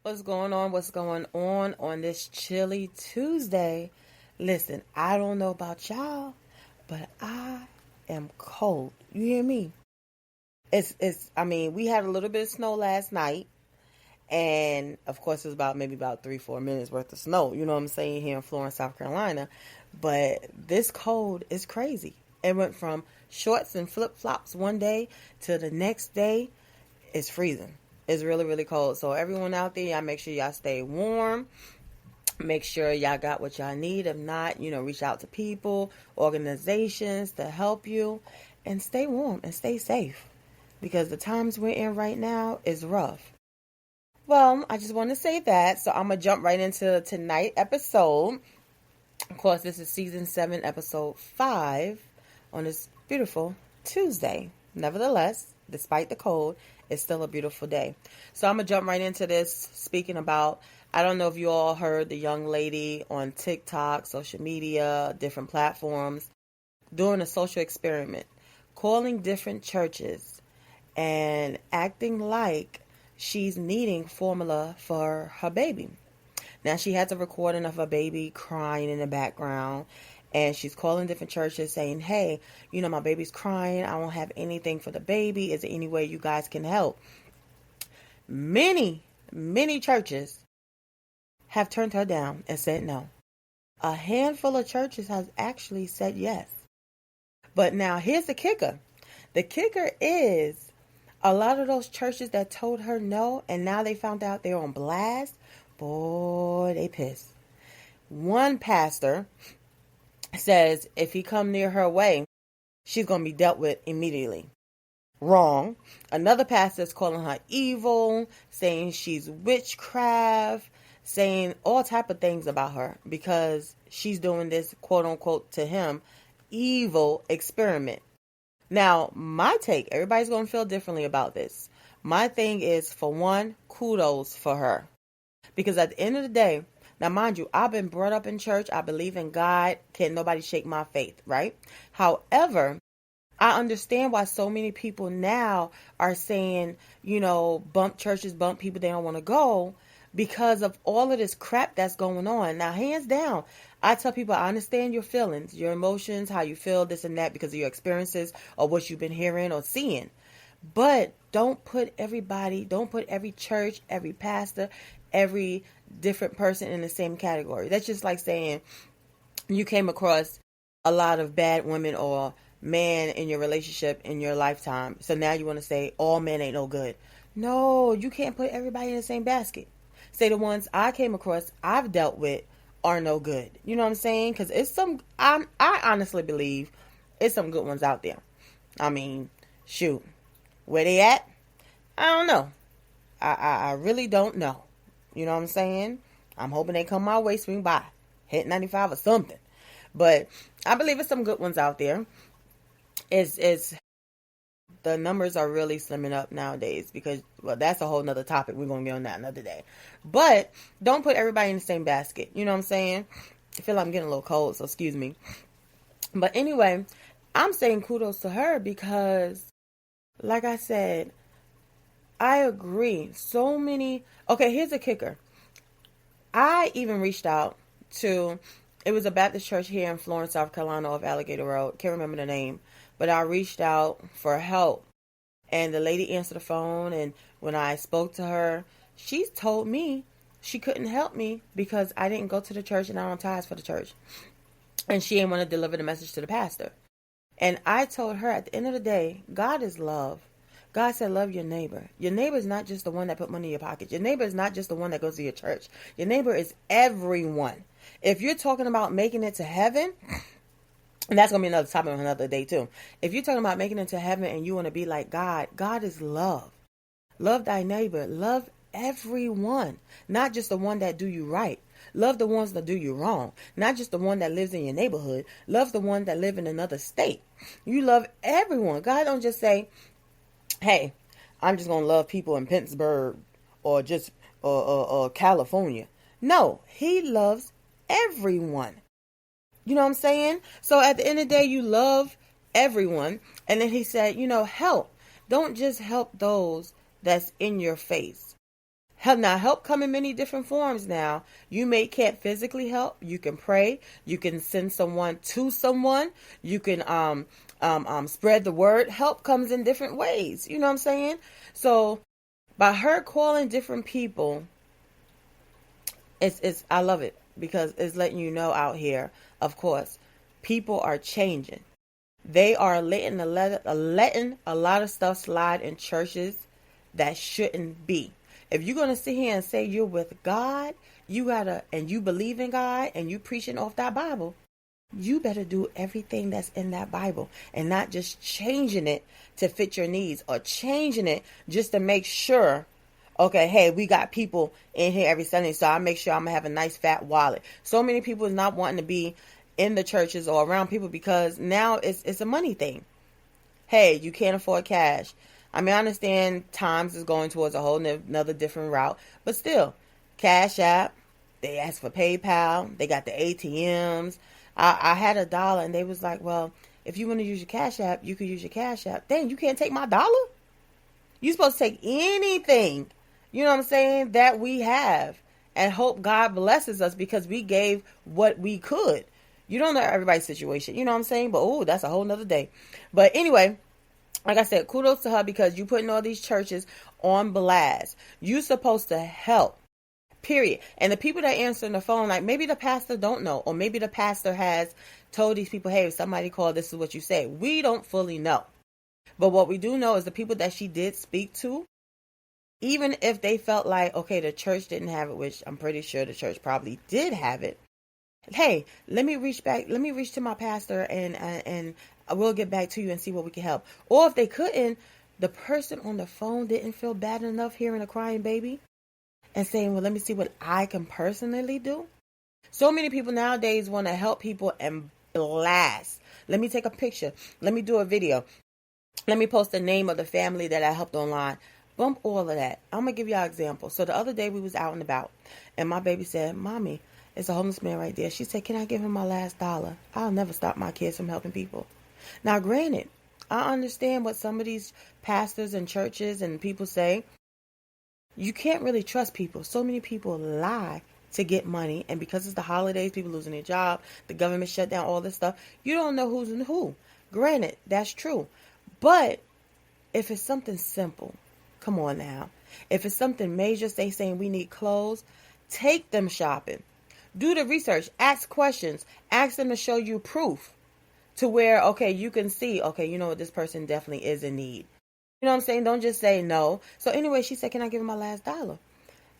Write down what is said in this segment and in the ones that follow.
What's going on? What's going on this chilly Tuesday? Listen, I don't know about y'all, but I am cold. You hear me? We had a little bit of snow last night, and of course it was maybe about 3-4 minutes worth of snow, you know what I'm saying, here in Florence, South Carolina. But this cold is crazy. It went from shorts and flip-flops one day to the next day it's freezing. It's really, really cold. So everyone out there, y'all make sure y'all stay warm. Make sure y'all got what y'all need. If not, reach out to people, organizations to help you. And stay warm and stay safe. Because the times we're in right now is rough. Well, I just want to say that. So I'm going to jump right into tonight's episode. Of course, this is season 7, episode 5 on this beautiful Tuesday. Nevertheless, despite the cold, it's still a beautiful day. So I'm going to jump right into this, speaking about, I don't know if you all heard the young lady on TikTok, social media, different platforms, doing a social experiment, calling different churches and acting like she's needing formula for her baby. Now, she has a recording of her baby crying in the background. And she's calling different churches saying, hey, my baby's crying. I don't have anything for the baby. Is there any way you guys can help? Many, many churches have turned her down and said no. A handful of churches has actually said yes. But now here's the kicker. The kicker is a lot of those churches that told her no and now they found out they're on blast. Boy, they pissed. One pastor says if he come near her way, she's going to be dealt with immediately. Wrong. Another pastor is calling her evil, saying she's witchcraft, saying all type of things about her because she's doing this, quote unquote, to him, evil experiment. Now, my take, everybody's going to feel differently about this. My thing is, for one, kudos for her. Because at the end of the day, now, mind you, I've been brought up in church. I believe in God. Can't nobody shake my faith, right? However, I understand why so many people now are saying, bump churches, bump people they don't want to go because of all of this crap that's going on. Now, hands down, I tell people I understand your feelings, your emotions, how you feel, this and that because of your experiences or what you've been hearing or seeing. But don't put every church, every pastor, every different person in the same category. That's just like saying you came across a lot of bad women or men in your relationship in your lifetime. So now you want to say all men ain't no good. No, you can't put everybody in the same basket. Say the ones I came across, I've dealt with are no good. You know what I'm saying? Because I honestly believe it's some good ones out there. I mean, shoot. Where they at? I don't know. I really don't know. You know what I'm saying? I'm hoping they come my way, swing by, hit 95 or something. But I believe there's some good ones out there. It's the numbers are really slimming up nowadays because, well, that's a whole nother topic. We're going to get on that another day. But don't put everybody in the same basket. You know what I'm saying? I feel like I'm getting a little cold, so excuse me. But anyway, I'm saying kudos to her because, like I said, I agree. Okay, here's a kicker. I even reached out to, it was a Baptist church here in Florence, South Carolina off Alligator Road. Can't remember the name. But I reached out for help. And the lady answered the phone. And when I spoke to her, she told me she couldn't help me because I didn't go to the church and I don't tithe for the church. And she didn't want to deliver the message to the pastor. And I told her at the end of the day, God is love. God said, love your neighbor. Your neighbor is not just the one that put money in your pocket. Your neighbor is not just the one that goes to your church. Your neighbor is everyone. If you're talking about making it to heaven, and that's going to be another topic on another day too. If you're talking about making it to heaven and you want to be like God, God is love. Love thy neighbor. Love everyone. Not just the one that do you right. Love the ones that do you wrong. Not just the one that lives in your neighborhood. Love the one that live in another state. You love everyone. God don't just say, hey, I'm just going to love people in Pittsburgh or just California. No, he loves everyone. You know what I'm saying? So at the end of the day, you love everyone. And then he said, help. Don't just help those that's in your face. Help come in many different forms now. Can't physically help. You can pray. You can send someone to someone. You can spread the word. Help comes in different ways. You know what I'm saying? So by her calling different people, it's I love it, because it's letting you know out here, of course, people are changing. They are letting a lot of stuff slide in churches that shouldn't be. If you're going to sit here and say you're with God, and you believe in God, and you preaching off that Bible, you better do everything that's in that Bible, and not just changing it to fit your needs, or changing it just to make sure, okay, hey, we got people in here every Sunday, so I make sure I'm going to have a nice fat wallet. So many people is not wanting to be in the churches or around people because now it's a money thing. Hey, you can't afford cash. I mean, I understand times is going towards a whole another different route, but still, Cash App, they ask for PayPal, they got the ATMs. I had $1 and they was like, well, if you want to use your Cash App, you could use your Cash App. Dang, you can't take my $1? You're supposed to take anything, you know what I'm saying, that we have, and hope God blesses us because we gave what we could. You don't know everybody's situation, you know what I'm saying? But, that's a whole nother day. But anyway, like I said, kudos to her, because you putting all these churches on blast. You supposed to help, period. And the people that answer the phone, like maybe the pastor don't know, or maybe the pastor has told these people, hey, if somebody called, this is what you say. We don't fully know. But what we do know is the people that she did speak to, even if they felt like, okay, the church didn't have it, which I'm pretty sure the church probably did have it. Hey, let me reach to my pastor and we'll get back to you and see what we can help. Or if they couldn't, the person on the phone didn't feel bad enough hearing a crying baby and saying, well, let me see what I can personally do. So many people nowadays want to help people and blast. Let me take a picture. Let me do a video. Let me post the name of the family that I helped online. Bump all of that. I'm going to give y'all an example. So the other day we was out and about, and my baby said, Mommy, it's a homeless man right there. She said, can I give him my last $1? I'll never stop my kids from helping people. Now, granted, I understand what some of these pastors and churches and people say. You can't really trust people. So many people lie to get money. And because it's the holidays, people losing their job, the government shut down, all this stuff. You don't know who's in who. Granted, that's true. But if it's something simple, come on now. If it's something major, say saying we need clothes, take them shopping. Do the research. Ask questions. Ask them to show you proof to where, okay, you can see, okay, you know what, this person definitely is in need. You know what I'm saying? Don't just say no. So anyway, she said, can I give her my last $1?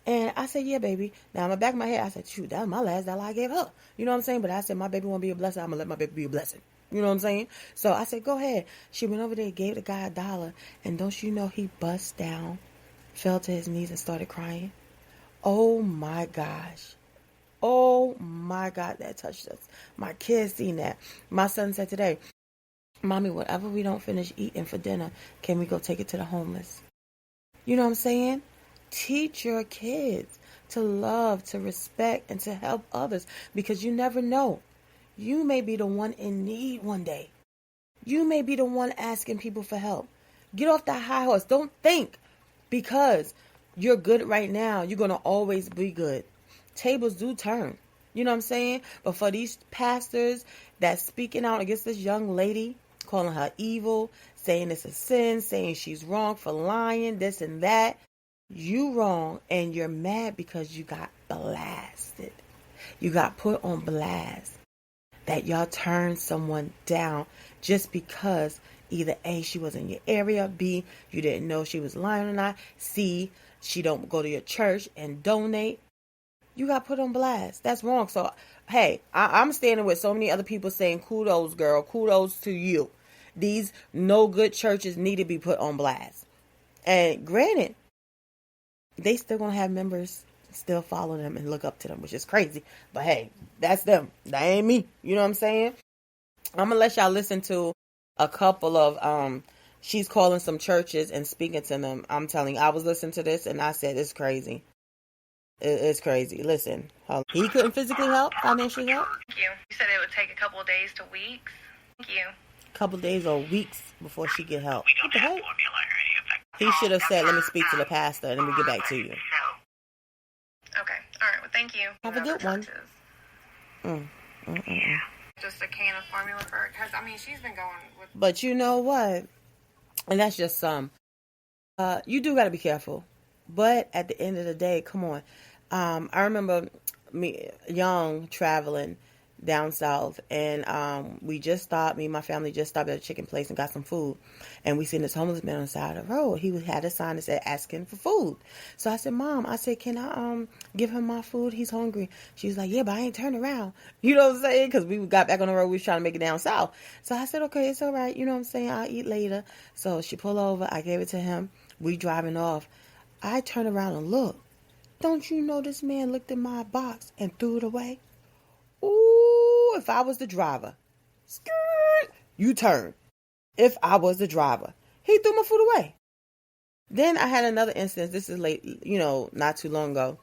And I said, yeah, baby. Now, in the back of my head, I said, shoot, that was my last $1 I gave her. You know what I'm saying? But I said, my baby want to be a blessing. I'm going to let my baby be a blessing. You know what I'm saying? So I said, go ahead. She went over there, gave the guy $1. And don't you know he bust down, fell to his knees and started crying? Oh, my gosh. Oh my God, that touched us. My kids seen that. My son said today, Mommy, whatever we don't finish eating for dinner, can we go take it to the homeless? You know what I'm saying? Teach your kids to love, to respect, and to help others, because you never know. You may be the one in need one day. You may be the one asking people for help. Get off that high horse. Don't think because you're good right now, you're going to always be good. Tables do turn. You know what I'm saying? But for these pastors that's speaking out against this young lady, calling her evil, saying it's a sin, saying she's wrong for lying, this and that, you wrong, and you're mad because you got blasted. You got put on blast that y'all turned someone down just because either A, she was in your area, B, you didn't know she was lying or not, C, she don't go to your church and donate. You got put on blast. That's wrong. So, hey, I'm standing with so many other people saying, kudos, girl. Kudos to you. These no good churches need to be put on blast. And granted, they still going to have members still follow them and look up to them, which is crazy. But hey, that's them. That ain't me. You know what I'm saying? I'm going to let y'all listen to a couple of, she's calling some churches and speaking to them. I'm telling you, I was listening to this and I said, it's crazy. It's crazy. Listen, he couldn't physically help, financially help. Thank you. You said it would take a couple of days to weeks. Thank you. Couple days or weeks before she get help. What the heck? He should have said, let me speak to the pastor and let me get back to you. Thank you. Have a good one. Yeah. Just a can of formula for her. Because, I mean, she's been going with... But you know what? And that's just some. You do got to be careful. But at the end of the day, come on. I remember me young traveling down south, and me and my family just stopped at a chicken place and got some food, and we seen this homeless man on the side of the road. He had a sign that said asking for food. So I said, Mom, can I give him my food? He's hungry. She was like, yeah, but I ain't turned around. You know what I'm saying? Because we got back on the road. We was trying to make it down south. So I said, okay, it's all right. You know what I'm saying? I'll eat later. So she pulled over. I gave it to him. We driving off. I turned around and looked. Don't you know this man looked in my box and threw it away? Ooh, if I was the driver, skirt, you turn. If I was the driver, he threw my food away. Then I had another instance. This is late, not too long ago.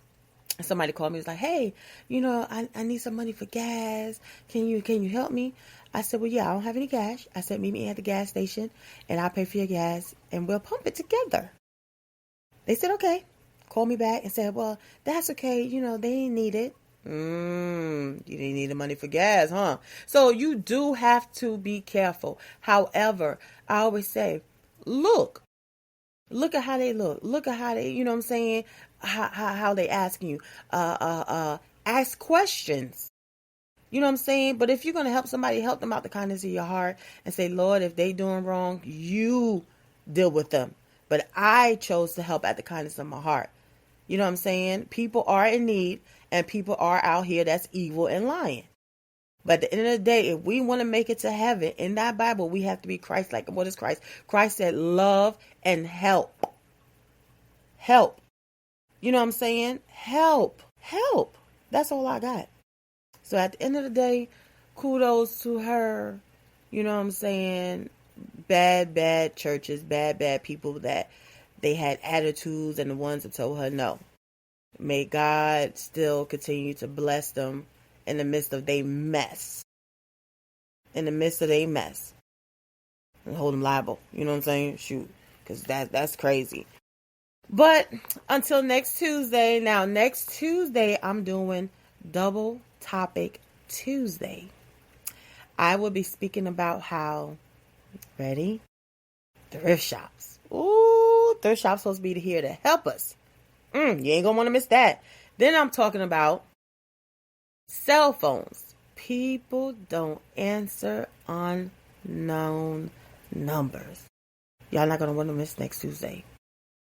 Somebody called me. Was like, hey, I need some money for gas. Can you help me? I said, well, yeah, I don't have any cash. I said, meet me at the gas station and I'll pay for your gas and we'll pump it together. They said, okay. Called me back and said, well, that's okay. They ain't need it. You didn't need the money for gas, huh? So you do have to be careful. However, I always say, look at how they look. Look at how they, you know what I'm saying? How they asking you. Ask questions. You know what I'm saying? But if you're going to help somebody, help them out the kindness of your heart and say, Lord, if they doing wrong, you deal with them. But I chose to help at the kindness of my heart. You know what I'm saying? People are in need and people are out here that's evil and lying. But at the end of the day, if we want to make it to heaven, in that Bible, we have to be Christ-like. What is Christ? Christ said love and help. Help. You know what I'm saying? Help. That's all I got. So at the end of the day, kudos to her. You know what I'm saying? Bad churches, bad people that they had attitudes, and the ones that told her no. May God still continue to bless them in the midst of their mess. And hold them liable. You know what I'm saying? Shoot. Because that's crazy. But until next Tuesday. Now, next Tuesday, I'm doing Double Topic Tuesday. I will be speaking about how, ready? Thrift shops. Ooh, thrift shops supposed to be here to help us. You ain't gonna want to miss that. Then I'm talking about cell phones. People don't answer unknown numbers. Y'all not gonna want to miss next Tuesday.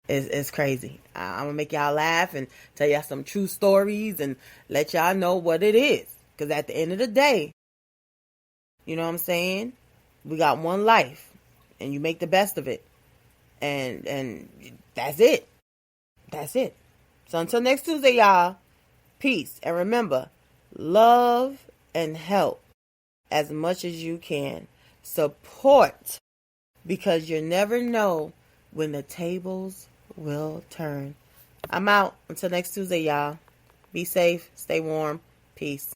It's crazy. I'm gonna make y'all laugh and tell y'all some true stories and let y'all know what it is. Because at the end of the day, you know what I'm saying? We got one life and you make the best of it. And that's it. That's it. So until next Tuesday, y'all, peace. And remember, love and help as much as you can. Support, because you never know when the tables will turn. I'm out. Until next Tuesday, y'all. Be safe. Stay warm. Peace.